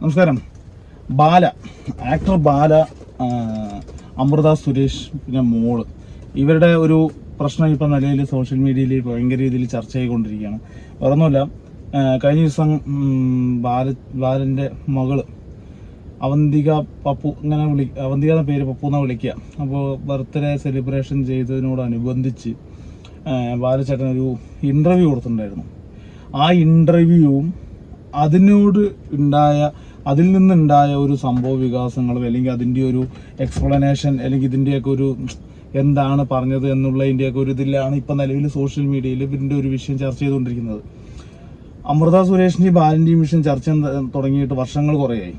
നമസ്കാരം. ബാല, ആക്ടർ ബാല, അമൃത സുരേഷ്, പിന്നെ മോള്, ഇവരുടെ ഒരു പ്രശ്നം ഇപ്പം നിലയിൽ സോഷ്യൽ മീഡിയയിൽ ഭയങ്കര രീതിയിൽ ചർച്ച ചെയ്തുകൊണ്ടിരിക്കുകയാണ്. വേറൊന്നുമില്ല, കഴിഞ്ഞ ദിവസം ബാലൻ്റെ മകള് അവന്തിക പപ്പു, ഇങ്ങനെ അവന്തിക എന്ന പേര് പപ്പു എന്നാണ് വിളിക്കുക. അപ്പോൾ ബർത്ത്ഡേ സെലിബ്രേഷൻ ചെയ്തതിനോടനുബന്ധിച്ച് ബാലചേട്ടൻ ഒരു ഇൻ്റർവ്യൂ കൊടുത്തിട്ടുണ്ടായിരുന്നു. ആ ഇൻ്റർവ്യൂവും അതിൽ നിന്നുണ്ടായ ഒരു സംഭവ വികാസങ്ങളും അല്ലെങ്കിൽ അതിൻ്റെ ഒരു എക്സ്പ്ലനേഷൻ അല്ലെങ്കിൽ ഇതിൻ്റെയൊക്കെ ഒരു എന്താണ് പറഞ്ഞത് എന്നുള്ളതിൻ്റെയൊക്കെ ഒരു ഇതിലാണ് ഇപ്പം നിലവിൽ സോഷ്യൽ മീഡിയയിൽ ഇതിൻ്റെ ഒരു വിഷയം ചർച്ച ചെയ്തുകൊണ്ടിരിക്കുന്നത്. അമൃത സുരേഷിൻ്റെയും ബാലൻ്റെയും വിഷയം ചർച്ച തുടങ്ങിയിട്ട് വർഷങ്ങൾ കുറേയായി.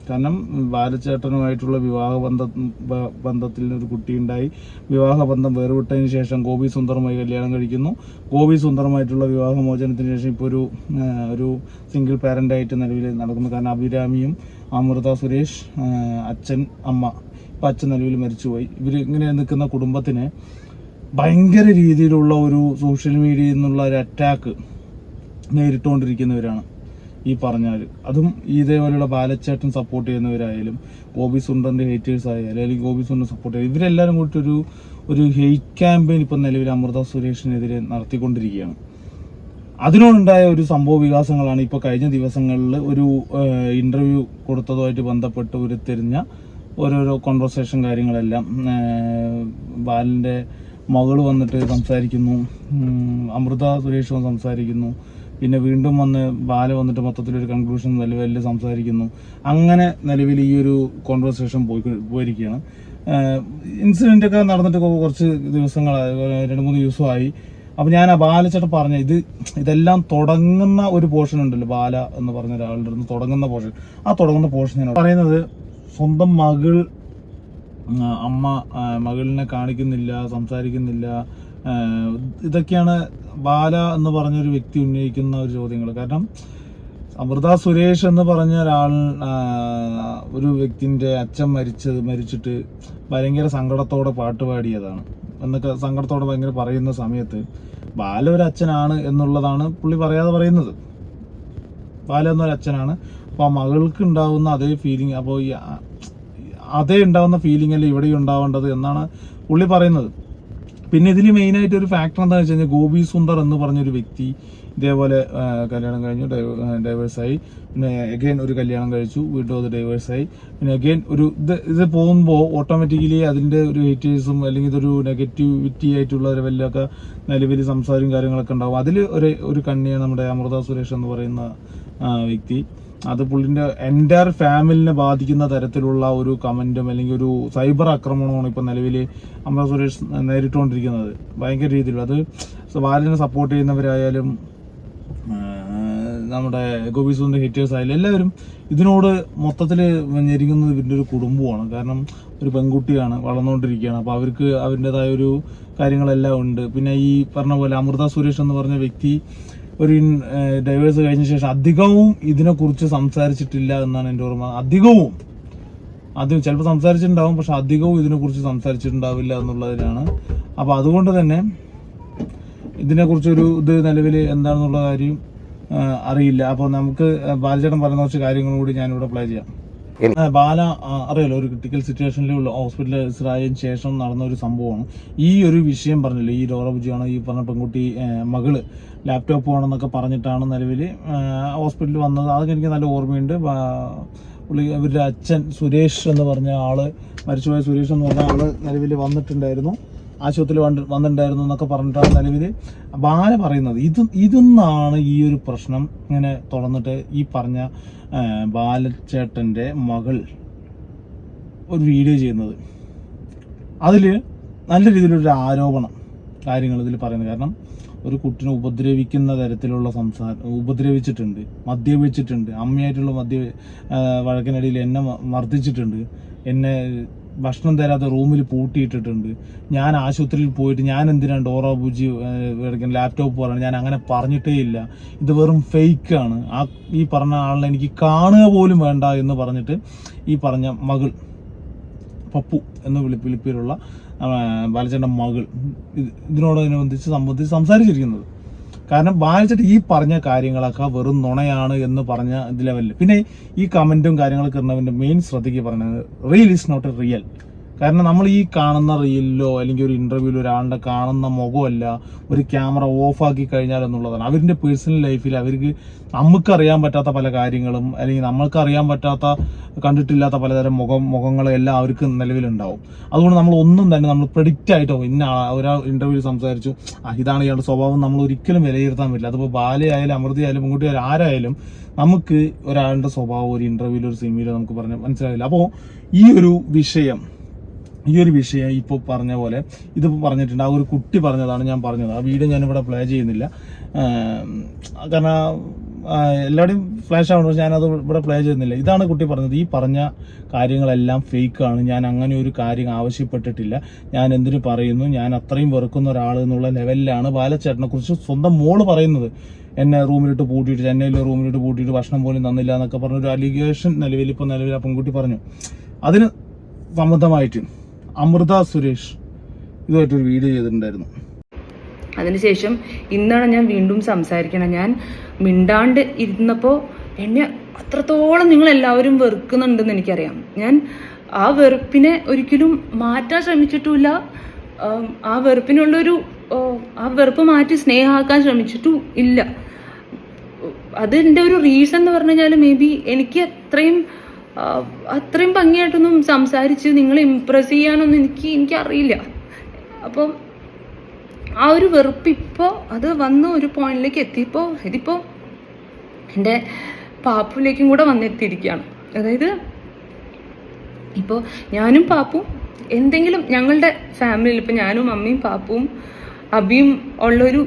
കാരണം ബാലചേട്ടനുമായിട്ടുള്ള ബന്ധത്തിൽ ഒരു കുട്ടിയുണ്ടായി. വിവാഹബന്ധം വേർവിട്ടതിന് ശേഷം ഗോപി സുന്ദറുമായി കല്യാണം കഴിക്കുന്നു. ഗോപി സുന്ദറുമായിട്ടുള്ള വിവാഹമോചനത്തിന് ശേഷം ഇപ്പോൾ ഒരു സിംഗിൾ പാരൻ്റായിട്ട് നിലവിൽ നടക്കുന്നു. കാരണം അഭിരാമിയും അമൃത സുരേഷ്, അച്ഛൻ, അമ്മ, ഇപ്പം അച്ഛൻ നിലവിൽ മരിച്ചുപോയി. ഇവർ ഇങ്ങനെ നിൽക്കുന്ന കുടുംബത്തിന് ഭയങ്കര രീതിയിലുള്ള ഒരു സോഷ്യൽ മീഡിയയിൽ നിന്നുള്ള ഒരു അറ്റാക്ക് നേരിട്ടുകൊണ്ടിരിക്കുന്നവരാണ് ഈ പറഞ്ഞാൽ. അതും ഇതേപോലെയുള്ള ബാലച്ചേട്ടൻ സപ്പോർട്ട് ചെയ്യുന്നവരായാലും ഗോപി സുന്ദറിൻ്റെ ഹേറ്റേഴ്സ് ആയാലും അല്ലെങ്കിൽ ഗോപി സുന്ദർ സപ്പോർട്ട് ചെയ്യുക, ഇവരെല്ലാവരും കൂടി ഒരു ഹെയ്റ്റ് ക്യാമ്പയിൻ ഇപ്പം നിലവിൽ അമൃത സുരേഷിനെതിരെ നടത്തിക്കൊണ്ടിരിക്കുകയാണ്. അതിനോടുണ്ടായ ഒരു സംഭവ വികാസങ്ങളാണ് ഇപ്പോൾ കഴിഞ്ഞ ദിവസങ്ങളിൽ ഒരു ഇൻ്റർവ്യൂ കൊടുത്തതുമായിട്ട് ബന്ധപ്പെട്ട് ഉരുത്തിരിഞ്ഞ ഓരോരോ കോൺവെർസേഷൻ കാര്യങ്ങളെല്ലാം. ബാലൻ്റെ മകൾ വന്നിട്ട് സംസാരിക്കുന്നു, അമൃത സുരേഷ് സംസാരിക്കുന്നു, പിന്നെ വീണ്ടും ബാല വന്നിട്ട് മൊത്തത്തിലൊരു കൺക്ലൂഷൻ വലിയ സംസാരിക്കുന്നു. അങ്ങനെ നിലവിൽ ഈ ഒരു കോൺവെർസേഷൻ പോയിരിക്കുകയാണ്. ഇൻസിഡൻ്റൊക്കെ നടന്നിട്ട് കുറച്ച് ദിവസങ്ങളായി, 2-3 ദിവസമായി. അപ്പോൾ ഞാൻ ബാലച്ചേട്ടൻ പറഞ്ഞ ഇതെല്ലാം തുടങ്ങുന്ന ഒരു പോർഷൻ ഉണ്ടല്ലോ, ബാല എന്ന് പറഞ്ഞ ഒരാളുടെ അടുത്ത് തുടങ്ങുന്ന പോർഷൻ, ആ തുടങ്ങുന്ന പോർഷൻ ഞാൻ പറയുന്നത്, സ്വന്തം മകളിനെ കാണിക്കുന്നില്ല, സംസാരിക്കുന്നില്ല, ഇതൊക്കെയാണ് ബാല എന്ന് പറഞ്ഞൊരു വ്യക്തി ഉന്നയിക്കുന്ന ഒരു ചോദ്യങ്ങൾ. കാരണം അമൃത സുരേഷ് എന്ന് പറഞ്ഞ ഒരു വ്യക്തിൻ്റെ അച്ഛൻ മരിച്ചിട്ട് ഭയങ്കര സങ്കടത്തോടെ പാട്ട് പാടിയതാണ് എന്നൊക്കെ സങ്കടത്തോടെ ഭയങ്കര പറയുന്ന സമയത്ത് ബാല ഒരു അച്ഛനാണ് എന്നുള്ളതാണ് പുള്ളി പറയാതെ പറയുന്നത്. ബാല എന്നൊരു അച്ഛനാണ്. അപ്പോൾ ആ മകൾക്ക് ഉണ്ടാവുന്ന അതേ ഫീലിംഗ്, അപ്പോൾ അതേ ഉണ്ടാവുന്ന ഫീലിംഗ് അല്ലേ ഇവിടെ ഉണ്ടാവേണ്ടത് എന്നാണ് പുള്ളി പറയുന്നത്. പിന്നെ ഇതിൽ മെയിനായിട്ട് ഒരു ഫാക്ടർ എന്താണെന്ന് വെച്ച് കഴിഞ്ഞാൽ, ഗോപി സുന്ദർ എന്ന് പറഞ്ഞൊരു വ്യക്തി ഇതേപോലെ കല്യാണം കഴിഞ്ഞു, ഡൈവേഴ്സായി, പിന്നെ അഗെയിൻ ഒരു കല്യാണം കഴിച്ചു, വീണ്ടും അത് ഡൈവേഴ്സായി, പിന്നെ അഗെയിൻ ഇത് പോകുമ്പോൾ ഓട്ടോമാറ്റിക്കലി അതിൻ്റെ ഒരു ഹേറ്റേഴ്സും അല്ലെങ്കിൽ ഇതൊരു നെഗറ്റിവിറ്റി ആയിട്ടുള്ള ഒരു വലിയൊക്കെ നിലവിൽ സംസാരവും കാര്യങ്ങളൊക്കെ ഉണ്ടാവും. അതിൽ ഒരു കണ്ണിയാണ് നമ്മുടെ അമൃത സുരേഷ് എന്ന് പറയുന്ന വ്യക്തി. അത് പുള്ളിൻ്റെ എൻ്റയർ ഫാമിലിനെ ബാധിക്കുന്ന തരത്തിലുള്ള ഒരു കമൻറ്റും അല്ലെങ്കിൽ ഒരു സൈബർ ആക്രമണമാണ് ഇപ്പോൾ നിലവിൽ അമൃത സുരേഷ് നേരിട്ടുകൊണ്ടിരിക്കുന്നത്. ഭയങ്കര രീതിയിൽ അത് ബാലനെ സപ്പോർട്ട് ചെയ്യുന്നവരായാലും നമ്മുടെ ഗോപി സുന്ദർ ഹേറ്റേഴ്സ് ആയാലും എല്ലാവരും ഇതിനോട് മൊത്തത്തിൽ ഞെരുങ്ങുന്നത് ഇവരുടെ ഒരു കുടുംബമാണ്. കാരണം ഒരു പെൺകുട്ടിയാണ്, വളർന്നുകൊണ്ടിരിക്കുകയാണ്. അപ്പോൾ അവർക്ക് അവരുടേതായ ഒരു കാര്യങ്ങളെല്ലാം ഉണ്ട്. പിന്നെ ഈ പറഞ്ഞ പോലെ അമൃത സുരേഷ് എന്ന് പറഞ്ഞ വ്യക്തി ഒരു ഡൈവേഴ്സ് കഴിഞ്ഞ ശേഷം അധികവും ഇതിനെക്കുറിച്ച് സംസാരിച്ചിട്ടില്ല എന്നാണ് എൻ്റെ ഓർമ്മ. അധികവും ചിലപ്പോൾ സംസാരിച്ചിട്ടുണ്ടാവും, പക്ഷെ അധികവും ഇതിനെക്കുറിച്ച് സംസാരിച്ചിട്ടുണ്ടാവില്ല എന്നുള്ളതിനാണ്. അപ്പോൾ അതുകൊണ്ട് തന്നെ ഇതിനെക്കുറിച്ചൊരു നിലവിൽ എന്താണെന്നുള്ള കാര്യം അറിയില്ല. അപ്പോൾ നമുക്ക് ബാലചേട്ടൻ പറയുന്ന കുറച്ച് കാര്യങ്ങളും കൂടി ഞാനിവിടെ പ്ലേ ചെയ്യാം. ബാല അറിയാലോ, ഒരു ക്രിട്ടിക്കൽ സിറ്റുവേഷനിൽ ഹോസ്പിറ്റലൈസ്ഡായതിനു ശേഷം നടന്ന ഒരു സംഭവമാണ് ഈ ഒരു വിഷയം. പറഞ്ഞില്ലേ, ഈ ഡോറ ബുജിയാണ് ഈ പറഞ്ഞ പെൺകുട്ടി മകള് ലാപ്ടോപ്പ് വേണമെന്നൊക്കെ പറഞ്ഞിട്ടാണ് നിലവിൽ ഹോസ്പിറ്റലിൽ വന്നത്. അതൊക്കെ എനിക്ക് നല്ല ഓർമ്മയുണ്ട്. ഇവരുടെ അച്ഛൻ സുരേഷ് എന്ന് പറഞ്ഞ ആള്, മരിച്ചുപോയ സുരേഷ് എന്ന് പറഞ്ഞ ആള് നിലവിൽ വന്നിട്ടുണ്ടായിരുന്നു, ആശുപത്രിയിൽ വന്നിട്ടുണ്ടായിരുന്നു എന്നൊക്കെ പറഞ്ഞിട്ടാണ് നിലവിൽ ബാല പറയുന്നത്. ഇതെന്നാണ് ഈ ഒരു പ്രശ്നം ഇങ്ങനെ തുറന്നിട്ട് ഈ പറഞ്ഞ ബാലച്ചേട്ടൻ്റെ മകൾ ഒരു വീഡിയോ ചെയ്യുന്നത്. അതിൽ നല്ല രീതിയിലൊരു ആരോപണം കാര്യങ്ങൾ ഇതിൽ പറയുന്നത്. കാരണം ഒരു കുട്ടിനെ ഉപദ്രവിക്കുന്ന തരത്തിലുള്ള ഉപദ്രവിച്ചിട്ടുണ്ട്, മദ്യപിച്ചിട്ടുണ്ട്, അമ്മയായിട്ടുള്ള വഴക്കിനിടയിൽ എന്നെ മർദ്ദിച്ചിട്ടുണ്ട്, എന്നെ ഭക്ഷണം തരാതെ റൂമിൽ പൂട്ടിയിട്ടിട്ടുണ്ട്, ഞാൻ ആശുപത്രിയിൽ പോയിട്ട് ഞാൻ എന്തിനാണ് ഡോറ ബുജി ലാപ്ടോപ്പ് പറയുന്നത്, ഞാൻ അങ്ങനെ പറഞ്ഞിട്ടേ ഇല്ല, ഇത് വെറും ഫേക്കാണ്, ഈ പറഞ്ഞ ആളിനെ എനിക്ക് കാണുക പോലും വേണ്ട എന്ന് പറഞ്ഞിട്ട് ഈ പറഞ്ഞ മകൾ പപ്പു എന്ന് വിളിപ്പിലുള്ള ബാലചേട്ടൻ്റെ മകൾ ഇതിനോടനുബന്ധിച്ച് സംബന്ധിച്ച് സംസാരിച്ചിരിക്കുന്നത്. കാരണം ബാലചേട്ടൻ ഈ പറഞ്ഞ കാര്യങ്ങളൊക്കെ വെറും നുണയാണ് എന്ന് പറഞ്ഞ ലെവലിൽ. പിന്നെ ഈ കമന്റും കാര്യങ്ങളൊക്കെ ഇടുന്നവന്റെ മെയിൻ ശ്രദ്ധയ്ക്ക് പറയുന്നത് real is not a real. കാരണം നമ്മൾ ഈ കാണുന്ന റീലിലോ അല്ലെങ്കിൽ ഒരു ഇന്റർവ്യൂവിലോ ഒരാളുടെ കാണുന്ന മുഖമല്ല ഒരു ക്യാമറ ഓഫാക്കി കഴിഞ്ഞാൽ എന്നുള്ളതാണ്. അവരുടെ പേഴ്സണൽ ലൈഫിൽ അവർക്ക് നമുക്കറിയാൻ പറ്റാത്ത പല കാര്യങ്ങളും അല്ലെങ്കിൽ നമ്മൾക്ക് അറിയാൻ പറ്റാത്ത കണ്ടിട്ടില്ലാത്ത പലതരം മുഖങ്ങളും എല്ലാം അവർക്ക് നിലവിലുണ്ടാവും. അതുകൊണ്ട് നമ്മൾ ഒന്നും തന്നെ നമ്മൾ പ്രെഡിക്റ്റ് ആയിട്ടോ ഇന്ന ഒരാൾ ഇന്റർവ്യൂവിൽ സംസാരിച്ചു ഇതാണ് ഇയാളുടെ സ്വഭാവം നമ്മൾ ഒരിക്കലും വിലയിരുത്താൻ പറ്റില്ല. അതിപ്പോൾ ബാലയായാലും അമൃതയായാലും പെൺകുട്ടിയായാലും ആരായാലും നമുക്ക് ഒരാളുടെ സ്വഭാവം ഒരു ഇന്റർവ്യൂവിലോ ഒരു സിനിമയിലോ നമുക്ക് പറഞ്ഞാൽ മനസ്സിലാവില്ല. അപ്പോൾ ഈ ഒരു വിഷയം ഇപ്പോൾ പറഞ്ഞ പോലെ ഇതിപ്പോൾ പറഞ്ഞിട്ടുണ്ട്. ആ ഒരു കുട്ടി പറഞ്ഞതാണ് ഞാൻ പറഞ്ഞത്. ആ വീഡിയോ ഞാനിവിടെ പ്ലേ ചെയ്യുന്നില്ല കാരണം എല്ലാവരുടെയും ഫ്ലാഷ് ആവണം. പക്ഷെ ഞാനത് ഇവിടെ പ്ലേ ചെയ്യുന്നില്ല. ഇതാണ് കുട്ടി പറഞ്ഞത്. ഈ പറഞ്ഞ കാര്യങ്ങളെല്ലാം ഫേക്കാണ്. ഞാൻ അങ്ങനെ ഒരു കാര്യം ആവശ്യപ്പെട്ടിട്ടില്ല. ഞാൻ എന്തിനു പറയുന്നു, ഞാൻ അത്രയും വെറുക്കുന്ന ഒരാൾ എന്നുള്ള ലെവലിലാണ് ബാലചേട്ടനെ കുറിച്ച് സ്വന്തം മോള് പറയുന്നത്. എന്നെ റൂമിലിട്ട് പൂട്ടിയിട്ട് ചെന്നൈയിലെ റൂമിലിട്ട് പൂട്ടിയിട്ട് ഭക്ഷണം പോലും തന്നില്ല എന്നൊക്കെ പറഞ്ഞൊരു അലിഗേഷൻ നിലവിൽ ആ പെൺകുട്ടി പറഞ്ഞു. അതിന് സംബന്ധമായിട്ട് അമൃത സുരേഷ് ഇതുമായിട്ടൊരു വീഡിയോ ചെയ്തിട്ടുണ്ടായിരുന്നു. അതിനുശേഷം ഇന്നാണ് ഞാൻ വീണ്ടും സംസാരിക്കണം. ഞാൻ മിണ്ടാണ്ട് ഇരുന്നപ്പോൾ എന്നെ അത്രത്തോളം നിങ്ങൾ എല്ലാവരും വെറുക്കുന്നുണ്ടെന്ന് എനിക്കറിയാം. ഞാൻ ആ വെറുപ്പിനെ ഒരിക്കലും മാറ്റാൻ ശ്രമിച്ചിട്ടുമില്ല. ആ വെറുപ്പ് മാറ്റി സ്നേഹമാക്കാൻ ശ്രമിച്ചിട്ടും ഇല്ല. അതിൻ്റെ ഒരു റീസൺ എന്ന് പറഞ്ഞു കഴിഞ്ഞാൽ മേ ബി എനിക്ക് അത്രയും ഭംഗിയായിട്ടൊന്നും സംസാരിച്ച് നിങ്ങളെ ഇമ്പ്രസ് ചെയ്യാനൊന്നും എനിക്കറിയില്ല. അപ്പം ആ ഒരു വെറുപ്പ് ഇപ്പോൾ അത് വന്ന് ഒരു പോയിന്റിലേക്ക് എത്തിയപ്പോൾ ഇതിപ്പോൾ എൻ്റെ പാപ്പുവിലേക്കും കൂടെ വന്നെത്തിയിരിക്കുകയാണ്. അതായത് ഇപ്പോൾ ഞാനും പാപ്പും എന്തെങ്കിലും ഞങ്ങളുടെ ഫാമിലിയിൽ ഇപ്പോൾ ഞാനും അമ്മയും പാപ്പും അബിയും ഉള്ളൊരു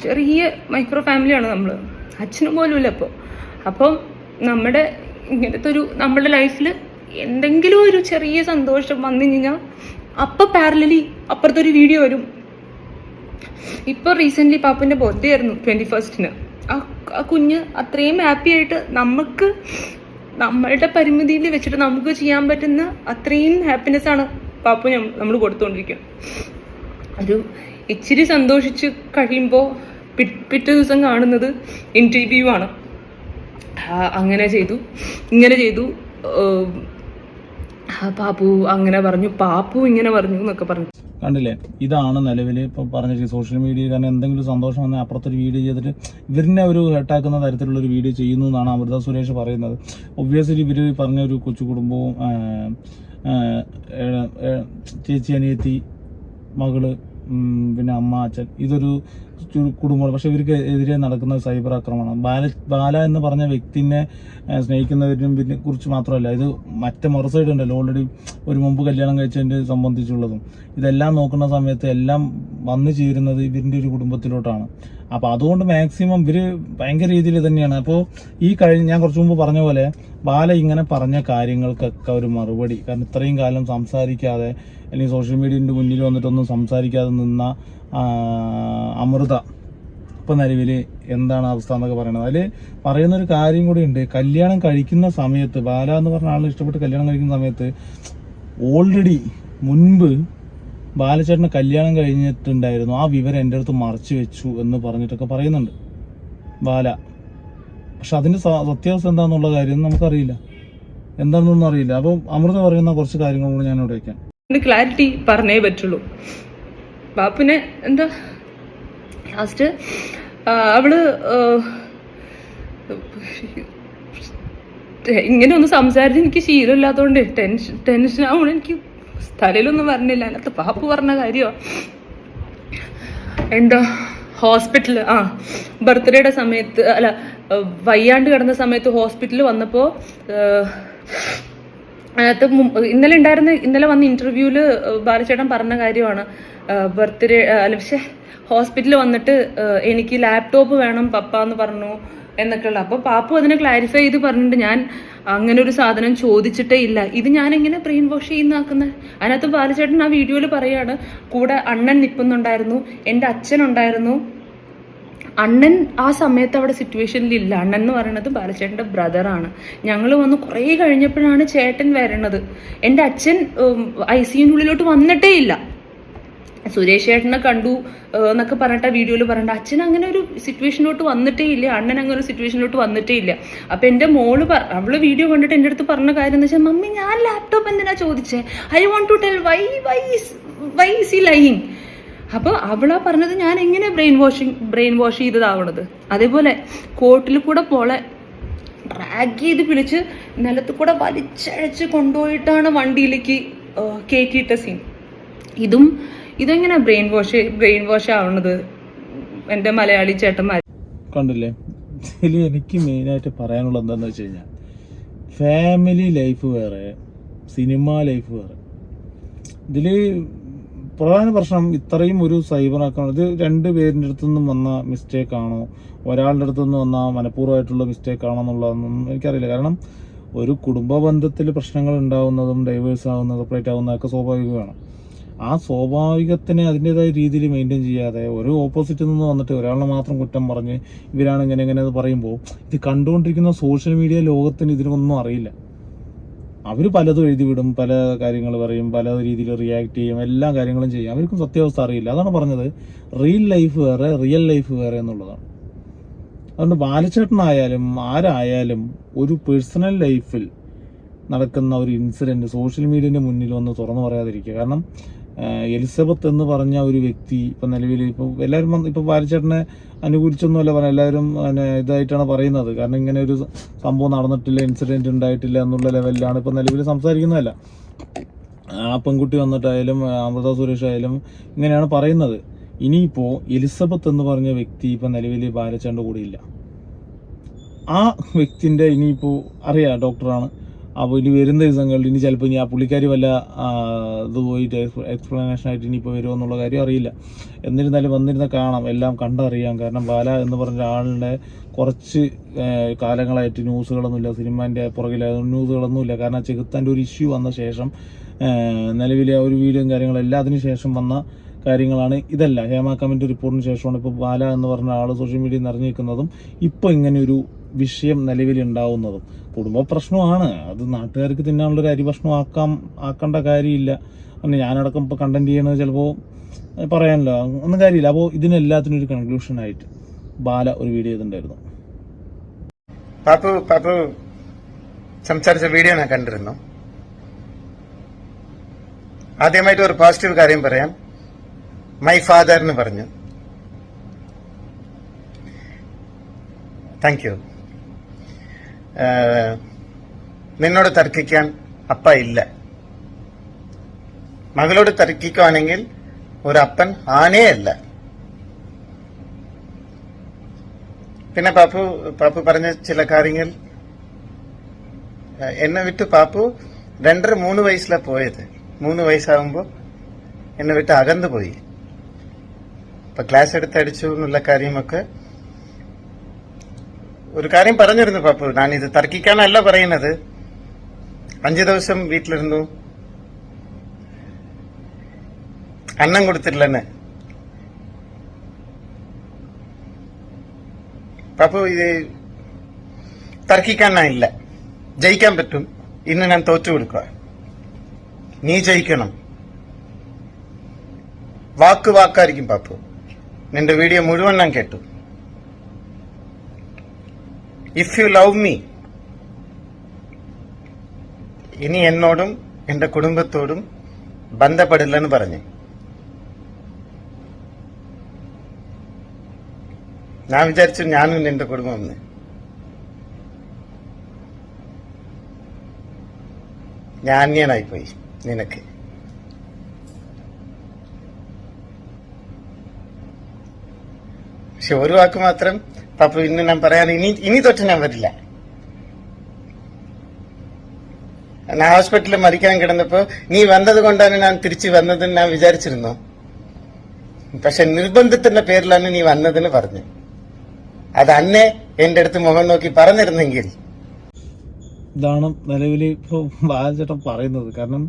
ചെറിയ മൈക്രോ ഫാമിലിയാണ് നമ്മൾ. അച്ഛനും പോലും ഇല്ല ഇപ്പോൾ. അപ്പം ഇങ്ങനത്തെ നമ്മുടെ ലൈഫിൽ എന്തെങ്കിലും ഒരു ചെറിയ സന്തോഷം വന്നു കഴിഞ്ഞാൽ അപ്പം പാരലലി അപ്പുറത്തൊരു വീഡിയോ വരും. ഇപ്പോൾ റീസെൻ്റ്ലി പാപ്പൻ്റെ ബർത്ത്ഡേ ആയിരുന്നു 21st. ആ കുഞ്ഞ് അത്രയും ഹാപ്പി ആയിട്ട് നമ്മളുടെ പരിമിതിയിൽ വെച്ചിട്ട് നമുക്ക് ചെയ്യാൻ പറ്റുന്ന അത്രയും ഹാപ്പിനെസ് ആണ് പാപ്പു നമ്മൾ കൊടുത്തുകൊണ്ടിരിക്കുന്നത്. ഒരു ഇച്ചിരി സന്തോഷിച്ച് കഴിയുമ്പോൾ പിറ്റേ ദിവസം കാണുന്നത് ഇന്റർവ്യൂ ആണ്. അങ്ങനെ ചെയ്തു ഇങ്ങനെ ചെയ്തു, പാപ്പു അങ്ങനെ പറഞ്ഞു, പാപ്പു ഇങ്ങനെ പറഞ്ഞു എന്നൊക്കെ പറഞ്ഞു. കണ്ടില്ലേ, ഇതാണ് നിലവിൽ ഇപ്പോൾ പറഞ്ഞിട്ട് സോഷ്യൽ മീഡിയ. കാരണം എന്തെങ്കിലും സന്തോഷം വന്നാൽ അപ്പുറത്തൊരു വീഡിയോ ചെയ്തിട്ട് ഇവരിനെ ഒരു ഹെട്ടാക്കുന്ന തരത്തിലുള്ളൊരു വീഡിയോ ചെയ്യുന്നു എന്നാണ് അമൃത സുരേഷ് പറയുന്നത്. ഒബ്വിയസ്ലി ഇവർ പറഞ്ഞ ഒരു കൊച്ചു കുടുംബവും ചേച്ചി അനിയത്തി മകള് പിന്നെ അമ്മ അച്ഛൻ ഇതൊരു കുടുംബമാണ്. പക്ഷെ ഇവർക്ക് എതിരെ നടക്കുന്ന സൈബർ ആക്രമണം. ബാല എന്ന് പറഞ്ഞ വ്യക്തിനെ സ്നേഹിക്കുന്നവരിനും പിന്നെ കുറിച്ച് മാത്രമല്ല, ഇത് മറ്റേ മറുസൈഡ് ഉണ്ടല്ലോ, ഓൾറെഡി ഒരു മുമ്പ് കല്യാണം കഴിച്ചതിൻ്റെ സംബന്ധിച്ചുള്ളതും ഇതെല്ലാം നോക്കുന്ന സമയത്ത് എല്ലാം വന്നു ചേരുന്നത് ഇവരിൻ്റെ ഒരു കുടുംബത്തിലോട്ടാണ്. അപ്പോൾ അതുകൊണ്ട് മാക്സിമം ഇവർ ഭയങ്കര രീതിയിൽ തന്നെയാണ്. അപ്പോൾ ഞാൻ കുറച്ച് മുമ്പ് പറഞ്ഞ പോലെ ബാല ഇങ്ങനെ പറഞ്ഞ കാര്യങ്ങൾക്കൊക്കെ ഒരു മറുപടി, കാരണം ഇത്രയും കാലം സംസാരിക്കാതെ അല്ലെങ്കിൽ സോഷ്യൽ മീഡിയൻ്റെ മുന്നിൽ വന്നിട്ടൊന്നും സംസാരിക്കാതെ നിന്ന അമൃത ഇപ്പം നിലവിൽ എന്താണ് അവസ്ഥ എന്നൊക്കെ പറയുന്നത്. അതിൽ പറയുന്നൊരു കാര്യം കൂടി ഉണ്ട്. കല്യാണം കഴിക്കുന്ന സമയത്ത് ബാല എന്ന് പറഞ്ഞ ആൾ ഇഷ്ടപ്പെട്ട് കല്യാണം കഴിക്കുന്ന സമയത്ത് ഓൾറെഡി മുൻപ് ബാലചേട്ടന് കല്യാണം കഴിഞ്ഞിട്ടുണ്ടായിരുന്നു. ആ വിവരം എൻ്റെ അടുത്ത് മറച്ചു വെച്ചു എന്ന് പറഞ്ഞിട്ടൊക്കെ പറയുന്നുണ്ട് ബാല. പക്ഷെ അതിൻ്റെ സത്യാവസ്ഥ എന്താണെന്നുള്ള കാര്യം നമുക്കറിയില്ല, എന്താണെന്നൊന്നും അറിയില്ല. അപ്പം അമൃത പറയുന്ന കുറച്ച് കാര്യങ്ങൾ കൂടി ഞാൻ ഇവിടെ വയ്ക്കാം. ക്ലാരിറ്റി പറഞ്ഞേ പറ്റുള്ളൂ. ബാപ്പുനെ എന്താ ലാസ്റ്റ് അവള് ഇങ്ങനെ ഒന്ന് സംസാരിച്ച് എനിക്ക് ശീലമില്ലാത്തതുകൊണ്ട് ടെൻഷൻ ആവുമ്പോൾ എനിക്ക് തലയിലൊന്നും പറഞ്ഞില്ല. അതിനകത്ത് പാപ്പു പറഞ്ഞ കാര്യമോ എന്താ ഹോസ്പിറ്റൽ ബർത്ത്ഡേയുടെ സമയത്ത് അല്ല വയ്യാണ്ട് കിടന്ന സമയത്ത് ഹോസ്പിറ്റലിൽ വന്നപ്പോൾ അതിനകത്ത് ഇന്നലെ വന്ന ഇന്റർവ്യൂവിൽ ബാലചേട്ടൻ പറഞ്ഞ കാര്യമാണ് ബർത്ത്ഡേ അല്ല പക്ഷേ ഹോസ്പിറ്റലിൽ വന്നിട്ട് എനിക്ക് ലാപ്ടോപ്പ് വേണം പപ്പ എന്ന് പറഞ്ഞു എന്നൊക്കെയുള്ള. അപ്പോൾ പാപ്പു അതിനെ ക്ലാരിഫൈ ചെയ്ത് പറഞ്ഞിട്ട് ഞാൻ അങ്ങനെ ഒരു സാധനം ചോദിച്ചിട്ടേ ഇല്ല, ഇത് ഞാൻ എങ്ങനെ ബ്രെയിൻ വാഷ് ചെയ്യുന്നാക്കുന്നത്. അതിനകത്ത് ബാലചേട്ടൻ ആ വീഡിയോയിൽ പറയാണ് കൂടെ അണ്ണൻ നിൽക്കുന്നുണ്ടായിരുന്നു, എൻ്റെ അച്ഛനുണ്ടായിരുന്നു. അണ്ണൻ ആ സമയത്ത് അവിടെ സിറ്റുവേഷനിൽ ഇല്ല. അണ്ണൻ എന്ന് പറയുന്നത് ബാലചേട്ടൻ്റെ ബ്രദറാണ്. ഞങ്ങൾ വന്ന് കുറേ കഴിഞ്ഞപ്പോഴാണ് ചേട്ടൻ വരണത്. എൻ്റെ അച്ഛൻ ICUവിനുള്ളിലോട്ട് വന്നിട്ടേ ഇല്ല. സുരേഷ് ചേട്ടനെ കണ്ടു എന്നൊക്കെ പറഞ്ഞിട്ട് വീഡിയോയിൽ പറഞ്ഞിട്ട് അച്ഛൻ അങ്ങനെ ഒരു സിറ്റുവേഷനിലോട്ട് വന്നിട്ടേ ഇല്ല, അണ്ണൻ അങ്ങനെ ഒരു സിറ്റുവേഷനിലോട്ട് വന്നിട്ടേ ഇല്ല. അപ്പൊ എൻ്റെ മോള് അവള് വീഡിയോ കണ്ടിട്ട് എൻ്റെ അടുത്ത് പറഞ്ഞ കാര്യം എന്ന് വെച്ചാൽ, മമ്മി ഞാൻ ലാപ്ടോപ്പ് എന്തിനാ ചോദിച്ചേ, I want to tell why is he lying. അപ്പോൾ അവളാ പറഞ്ഞത് ഞാൻ എങ്ങനെ ബ്രെയിൻ വാഷ് ചെയ്തതാവണത്. അതേപോലെ കോർട്ടിൽ കൂടെ പോളെ ഡ്രാഗ് ചെയ്ത് പിടിച്ച് നിലത്ത് കൂടെ വലിച്ചഴച്ച് കൊണ്ടുപോയിട്ടാണ് വണ്ടിയിലേക്ക് കയറ്റിയിട്ട സീൻ. ഇതെങ്ങനെ ബ്രെയിൻ വാഷ് ആവണത് എൻ്റെ മലയാളി ചേട്ടന്മാർ കണ്ടില്ലേ. ഇതിൽ എനിക്ക് മെയിനായിട്ട് പറയാനുള്ളത് എന്താണെന്ന് വെച്ച് കഴിഞ്ഞാൽ, ഫാമിലി ലൈഫ് വേറെ, സിനിമ ലൈഫ് വേറെ. ഇതിൽ പ്രധാന പ്രശ്നം ഇത്രയും ഒരു സൈബർ ആക്രമണം, ഇത് രണ്ട് പേരിൻ്റെ അടുത്തു നിന്നും വന്ന മിസ്റ്റേക്കാണോ, ഒരാളുടെ അടുത്തു നിന്ന് വന്ന മനഃപൂർവ്വമായിട്ടുള്ള മിസ്റ്റേക്കാണോ എന്നുള്ളതൊന്നും എനിക്കറിയില്ല. കാരണം ഒരു കുടുംബ ബന്ധത്തിൽ പ്രശ്നങ്ങൾ ഉണ്ടാവുന്നതും ഡൈവേഴ്സ് ആവുന്നതും സെപ്പറേറ്റ് ആവുന്നതൊക്കെ സ്വാഭാവികമാണ്. ആ സ്വാഭാവികത്തിനെ അതിൻ്റെതായ രീതിയിൽ മെയിൻറ്റെയിൻ ചെയ്യാതെ ഒരു ഓപ്പോസിറ്റിൽ നിന്ന് വന്നിട്ട് ഒരാളെ മാത്രം കുറ്റം പറഞ്ഞ് ഇവരാണ് ഇങ്ങനെ എന്ന് പറയുമ്പോൾ, ഇത് കണ്ടുകൊണ്ടിരിക്കുന്ന സോഷ്യൽ മീഡിയ ലോകത്തിന് ഇതിനൊന്നും അറിയില്ല. അവർ പലതും എഴുതി വിടും, പല കാര്യങ്ങൾ പറയും, പല രീതിയിൽ റിയാക്ട് ചെയ്യും, എല്ലാ കാര്യങ്ങളും ചെയ്യും. അവർക്കും സത്യാവസ്ഥ അറിയില്ല. അതാണ് പറഞ്ഞത്, റിയൽ ലൈഫ് വേറെ, റിയൽ ലൈഫ് വേറെ എന്നുള്ളതാണ്. അതുകൊണ്ട് ബാലചേട്ടനായാലും ആരായാലും ഒരു പേഴ്സണൽ ലൈഫിൽ നടക്കുന്ന ഒരു ഇൻസിഡൻറ്റ് സോഷ്യൽ മീഡിയൻ്റെ മുന്നിൽ വന്ന് തുറന്നു പറയാതിരിക്കുക. കാരണം എലിസബത്ത് എന്ന് പറഞ്ഞ ഒരു വ്യക്തി ഇപ്പം നിലവിൽ ഇപ്പോൾ എല്ലാവരും ഇപ്പോൾ ബാലചേട്ടനെ അനുകൂലിച്ചൊന്നുമല്ല പറഞ്ഞത്, എല്ലാവരും ഇതായിട്ടാണ് പറയുന്നത്. കാരണം ഇങ്ങനെ ഒരു സംഭവം നടന്നിട്ടില്ല, ഇൻസിഡൻറ്റ് ഉണ്ടായിട്ടില്ല എന്നുള്ള ലെവലിലാണ് ഇപ്പോൾ നിലവിൽ സംസാരിക്കുന്നതല്ല. ആ പെൺകുട്ടി വന്നിട്ടായാലും അമൃത സുരേഷ് ആയാലും ഇങ്ങനെയാണ് പറയുന്നത്. ഇനിയിപ്പോൾ എലിസബത്ത് എന്ന് പറഞ്ഞ വ്യക്തി ഇപ്പം നിലവിൽ ബാലചേട്ടൻ്റെ കൂടെ ഇല്ല. ആ വ്യക്തിൻ്റെ ഇനിയിപ്പോൾ അറിയാം ഡോക്ടറാണ്. അപ്പോൾ ഇനി വരുന്ന ദിവസങ്ങളിൽ ഇനി ചിലപ്പോൾ ഇനി ആ പുള്ളിക്കാരി വല്ല ഇത് പോയിട്ട് എക്സ്പ്ലനേഷനായിട്ട് ഇനിയിപ്പോൾ വരുമോ എന്നുള്ള കാര്യം അറിയില്ല. എന്നിരുന്നാലും വന്നിരുന്ന കാണാം, എല്ലാം കണ്ടറിയാം. കാരണം ബാല എന്ന് പറഞ്ഞ ആളുടെ കുറച്ച് കാലങ്ങളായിട്ട് ന്യൂസുകളൊന്നുമില്ല, സിനിമേൻ്റെ പുറകിൽ ന്യൂസുകളൊന്നുമില്ല. കാരണം ചെകുത്താൻ്റെ ഒരു ഇഷ്യൂ വന്ന ശേഷം നിലവിലെ ഒരു വീഡിയോയും കാര്യങ്ങളെല്ലാം അതിന് ശേഷം വന്ന കാര്യങ്ങളാണ് ഇതല്ല. ഹേമ കമ്മിറ്റി റിപ്പോർട്ടിന് ശേഷമാണ് ഇപ്പോൾ ബാല എന്ന് പറഞ്ഞ ആൾ സോഷ്യൽ മീഡിയയിൽ നിറഞ്ഞിരിക്കുന്നതും ഇപ്പോൾ ഇങ്ങനെയൊരു വിഷയം നിലവിലുണ്ടാവുന്നതും. കുടുംബ പ്രശ്നമാണ്, അത് നാട്ടുകാർക്ക് തിന്നാനുള്ളൊരു അരിഭക്ഷണം ആക്കേണ്ട കാര്യമില്ല. അങ്ങനെ ഞാനടക്കം ഇപ്പോൾ കണ്ടന്റ് ചെയ്യണത് ചിലപ്പോൾ പറയാനല്ലോ ഒന്നും കാര്യമില്ല. അപ്പോൾ ഇതിനെല്ലാത്തിനും ഒരു കൺക്ലൂഷനായിട്ട് ബാല ഒരു വീഡിയോ ചെയ്തിട്ടുണ്ടായിരുന്നു. പാപ്പു സംസാരിച്ച വീഡിയോ ഞാൻ കണ്ടിരുന്നു. ആദ്യമായിട്ട് ഒരു പോസിറ്റീവ് കാര്യം പറയാം. മൈ ഫാദർ എന്ന് പറഞ്ഞു. Thank you. നിന്നോട് തർക്കിക്കാൻ അപ്പ ഇല്ല. മകളോട് തർക്കിക്കുവാണെങ്കിൽ ഒരു അപ്പൻ ആനേ അല്ല. പിന്നെ പാപ്പു പറഞ്ഞ ചില കാര്യങ്ങൾ എന്നെ വിട്ട് പാപ്പു 2.5-3 വയസ്സിലാ പോയത്. 3 വയസ്സാകുമ്പോ എന്നെ വിട്ട് അകന്നു പോയി. ഇപ്പൊ ക്ലാസ് എടുത്തടിച്ചു എന്നുള്ള കാര്യമൊക്കെ ഒരു കാര്യം പറഞ്ഞിരുന്നു പാപ്പു. ഞാനിത് തർക്കിക്കാനല്ല പറയുന്നത്. 5 ദിവസം വീട്ടിലിരുന്നു, അന്നം കൊടുത്തിട്ടില്ലെന്ന്. പാപ്പു ഇത് തർക്കിക്കാനില്ല, ജയിക്കാൻ പറ്റും. ഇന്ന് ഞാൻ തോറ്റു കൊടുക്കുക, നീ ജയിക്കണം. വാക്കായിരിക്കും പാപ്പു. നിന്റെ വീഡിയോ മുഴുവൻ ഞാൻ കേട്ടു. ഇഫ് യു ലവ് മീ, ഇനി എന്നോടും എന്റെ കുടുംബത്തോടും ബന്ധപ്പെടില്ലെന്ന് പറഞ്ഞു. ഞാൻ വിചാരിച്ചു ഞാനും നിന്റെ കുടുംബം എന്ന്. ഞാൻ അന്യനായിപ്പോയി നിനക്ക്. പക്ഷെ ഒരു വാക്ക് മാത്രം പാപ്പു ഇന്ന് ഞാൻ പറയാൻ, ഇനി തൊട്ട് ഞാൻ വരില്ല. ഞാൻ ഹോസ്പിറ്റലിൽ മരിക്കാൻ കിടന്നപ്പോ നീ വന്നത് കൊണ്ടാണ് ഞാൻ തിരിച്ചു വന്നതെന്ന് ഞാൻ വിചാരിച്ചിരുന്നു. പക്ഷെ നിർബന്ധത്തിന്റെ പേരിലാണ് നീ വന്നതെന്ന് പറഞ്ഞു. അത് അന്നെ എന്റെ അടുത്ത് മുഖം നോക്കി പറഞ്ഞിരുന്നെങ്കിൽ. ഇതാണ് നിലവിൽ ഇപ്പോൾ ബാലചേട്ടൻ പറയുന്നത്. കാരണം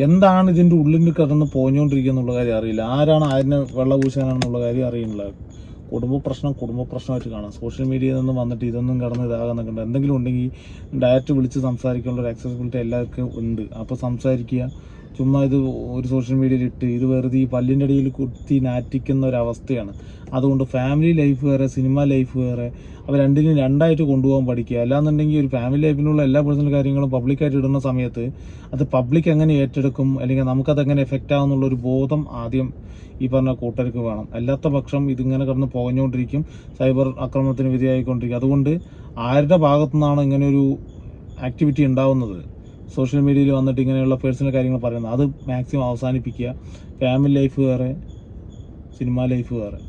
എന്താണ് ഇതിന്റെ ഉള്ളിൽ കിടന്ന് പോഞ്ഞുകൊണ്ടിരിക്കുക എന്നുള്ള കാര്യം അറിയില്ല. ആരാണ് ആരിനെ വെള്ളപൂശാനാണെന്നുള്ള കാര്യം അറിയില്ല. കുടുംബ പ്രശ്നമായിട്ട് കാണാം. സോഷ്യൽ മീഡിയയിൽ നിന്ന് വന്നിട്ട് ഇതൊന്നും കടന്ന് ഇതാകുന്നൊക്കെ എന്തെങ്കിലും ഉണ്ടെങ്കിൽ ഡയറക്റ്റ് വിളിച്ച് സംസാരിക്കാനുള്ള ഒരു ആക്സസിബിലിറ്റി എല്ലാവർക്കും ഉണ്ട്. അപ്പോൾ സംസാരിക്കുക, ചുമ്മാ ഇത് ഒരു സോഷ്യൽ മീഡിയയിൽ ഇട്ട് ഇത് വെറുതെ ഈ പല്ലിൻ്റെ അടിയിൽ കുത്തി നാറ്റിക്കുന്ന ഒരവസ്ഥയാണ്. അതുകൊണ്ട് ഫാമിലി ലൈഫ് വേറെ, സിനിമ ലൈഫ് വേറെ, അവർ രണ്ടിനും രണ്ടായിട്ട് കൊണ്ടുപോകാൻ പഠിക്കുക. അല്ലാന്നുണ്ടെങ്കിൽ ഒരു ഫാമിലി ലൈഫിലുള്ള എല്ലാ പേഴ്സണൽ കാര്യങ്ങളും പബ്ലിക്കായിട്ട് ഇടുന്ന സമയത്ത് അത് പബ്ലിക് എങ്ങനെ ഏറ്റെടുക്കും, അല്ലെങ്കിൽ നമുക്കതെങ്ങനെ എഫക്റ്റ് ആകുന്നുള്ളൊരു ബോധം ആദ്യം ഈ പറഞ്ഞ കൂട്ടർക്ക് വേണം. അല്ലാത്ത പക്ഷം ഇതിങ്ങനെ കിടന്ന് പുകഞ്ഞുകൊണ്ടിരിക്കും, സൈബർ ആക്രമണത്തിന് വിധേയമായിക്കൊണ്ടിരിക്കും. അതുകൊണ്ട് ആരുടെ ഭാഗത്തു നിന്നാണ് ഇങ്ങനെയൊരു ആക്ടിവിറ്റി ഉണ്ടാവുന്നത്, സോഷ്യൽ മീഡിയയിൽ വന്നിട്ട് ഇങ്ങനെയുള്ള പേഴ്സണൽ കാര്യങ്ങൾ പറയുന്നത്, അത് മാക്സിമം അവസാനിപ്പിക്കുക. ഫാമിലി ലൈഫ് വേറെ, സിനിമ ലൈഫ് വേറെ.